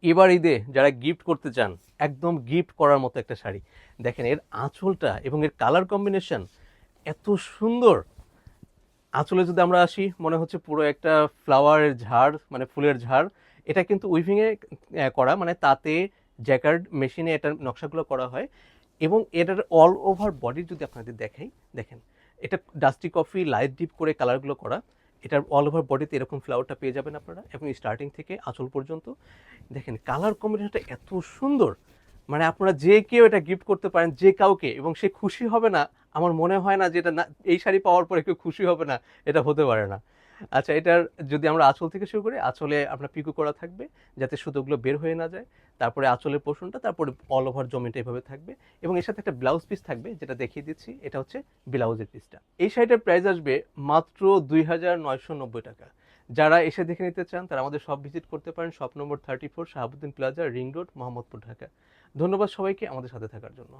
এবার ঈদে যারা গিফট করতে চান, একদম গিফট করার মতো একটা শাড়ি। দেখেন এর আঁচলটা এবং এর কালার কম্বিনেশন এত সুন্দর। আঁচলে যদি আমরা আসি, মনে হচ্ছে পুরো একটা ফ্লাওয়ারের ঝাড়, মানে ফুলের ঝাড়। এটা কিন্তু উইভিংয়ে করা, মানে তাতে জ্যাকার্ড মেশিনে এটার নকশাগুলো করা হয়। এবং এটার অল ওভার বডি যদি আপনাদের দেখাই, দেখেন এটা ডাস্টি কফি লাইট ডিপ করে কালারগুলো করা। এটার অল ওভার বডিতে এরকম ফ্লাওয়ারটা পেয়ে যাবেন আপনারা, এবং স্টার্টিং থেকে আঁচল পর্যন্ত দেখেন কালার কম্বিনেশনটা এত সুন্দর। মানে আপনারা যে কেউ এটা গিফট করতে পারেন যে কাউকে, এবং সে খুশি হবে না। আমার মনে হয় না যে এটা না, এই শাড়ি পাওয়ার পরে কেউ খুশি হবে না, এটা হতে পারে না। আচ্ছা, এটার যদি আমরা আঁচল থেকে শুরু করি, আঁচলে আপনার পিকো করা থাকবে যাতে সুতোগুলো বের হয়ে না যায়। তারপরে আঁচলের পোর্শনটা, তারপরে অল ওভার জমিটা এভাবে থাকবে, এবং এর সাথে একটা ব্লাউজ পিস থাকবে যেটা দেখিয়ে দিচ্ছি। এটা হচ্ছে ব্লাউজের পিসটা। এই শাড়িটার প্রাইস আসবে মাত্র 2,990 টাকা। যারা এসে দেখে নিতে চান তারা আমাদের শপ ভিজিট করতে পারেন। Shop number 34, Shahabuddin plaza, ring road, Mohammadpur, Dhaka. ধন্যবাদ সবাইকে আমাদের সাথে থাকার জন্য।